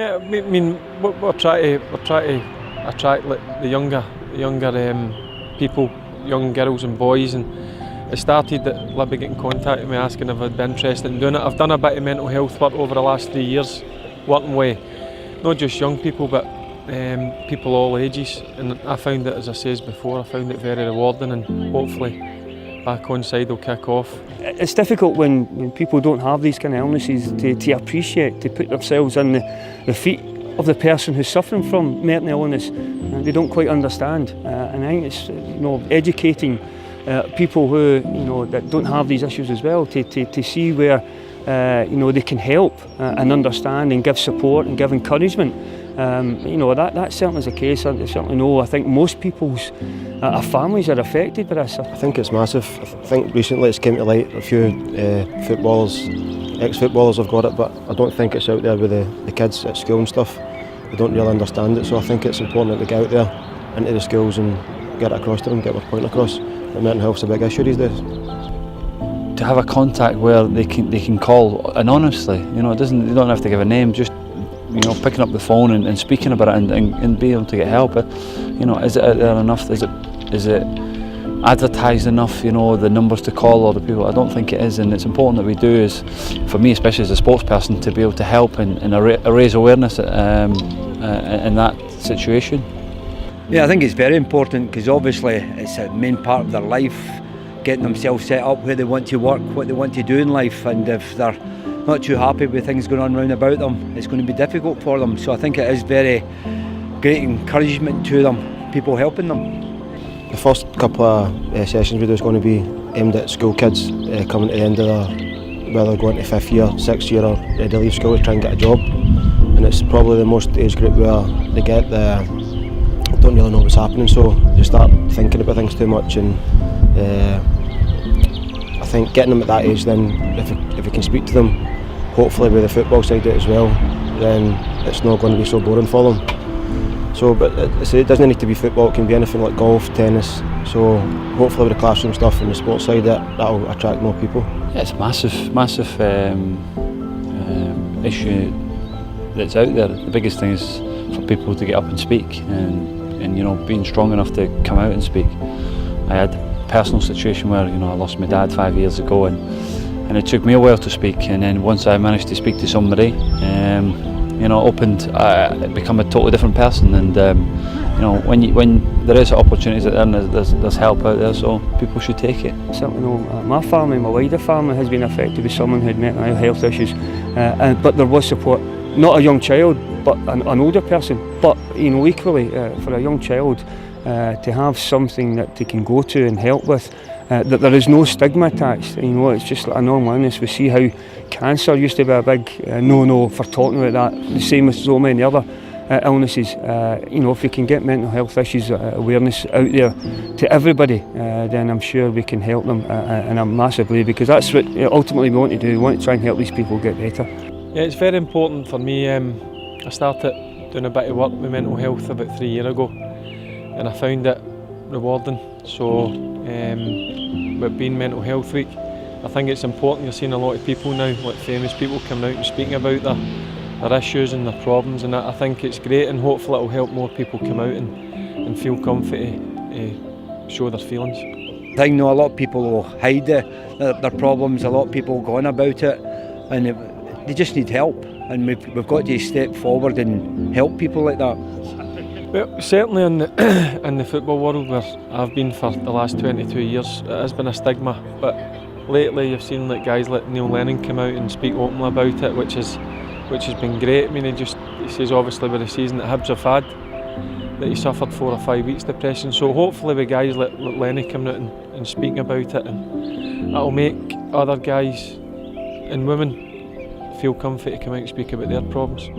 Yeah, I mean, we're trying to attract like, the younger people, young girls and boys, and it started that Libby getting contact with me asking if I'd be interested in doing it. I've done a bit of mental health work over the last 3 years, working with not just young people but people all ages, and I found it, as I said before, I found it very rewarding, and hopefully back Onside will kick off. It's difficult when people don't have these kind of illnesses to appreciate, to put themselves in the feet of the person who's suffering from mental illness, and they don't quite understand. And I think it's educating people who that don't have these issues as well to see where they can help and understand and give support and give encouragement. That certainly is the case. I certainly know. I think most people's families are affected by this. I think it's massive. I think recently it's came to light. A few footballers, ex-footballers have got it, but I don't think it's out there with the kids at school and stuff. They don't really understand it, so I think it's important that they get out there into the schools and get it across to them, get their point across. That mental health's a big issue these days. To have a contact where they can call anonymously, they don't have to give a name, just picking up the phone and speaking about it and be able to get help. Is it out there enough? Is it advertised enough? The numbers to call or the people? I don't think it is, and it's important that we do. Is for me, especially as a sports person, to be able to help and raise awareness in that situation. Yeah, I think it's very important because obviously it's a main part of their life, getting themselves set up where they want to work, what they want to do in life, and if they're not too happy with things going on round about them, it's going to be difficult for them. So I think it is very great encouragement to them, people helping them. The first couple of sessions we do is going to be aimed at school kids coming to the end of whether they're going to 5th year, 6th year, or they leave school to try and get a job. And it's probably the most age group where they don't really know what's happening, so they start thinking about things too much. And I think getting them at that age, then if we can speak to them, hopefully with the football side of it as well, then it's not going to be so boring for them. So, but it doesn't need to be football, it can be anything like golf, tennis. So hopefully with the classroom stuff and the sports side, that'll attract more people. Yeah, it's a massive issue that's out there. The biggest thing is for people to get up and speak, and being strong enough to come out and speak. I had a personal situation where I lost my dad 5 years ago, and it took me a while to speak, and then once I managed to speak to somebody, it become a totally different person. And when there is opportunities out there and there's help out there, so people should take it. Certainly know my family, my wider family has been affected with someone who had mental health issues, but there was support. Not a young child, but an older person. But equally for a young child to have something that they can go to and help with, that there is no stigma attached. It's just like a normal illness. We see how cancer used to be a big no-no for talking about that. The same with so many other illnesses. If we can get mental health issues awareness out there to everybody, then I'm sure we can help them in a massive way, because that's what ultimately we want to do. We want to try and help these people get better. Yeah, it's very important for me. I started doing a bit of work with mental health about 3 years ago, and I found it rewarding. So with being Mental Health Week, I think it's important. You're seeing a lot of people now, like famous people, coming out and speaking about their issues and their problems, and I think it's great, and hopefully it will help more people come out and feel comfy to show their feelings. I think a lot of people will hide their problems, a lot of people go on about it, and they just need help, and we've got to step forward and help people like that. Well, certainly in the football world where I've been for the last 22 years, it has been a stigma, but lately you've seen guys like Neil Lennon come out and speak openly about it, which has been great. I mean, he says obviously with the season that Hibs have had, that he suffered 4 or 5 weeks depression, so hopefully with guys like Lenny coming out and speaking about it, and that'll make other guys and women feel comfy to come out and speak about their problems.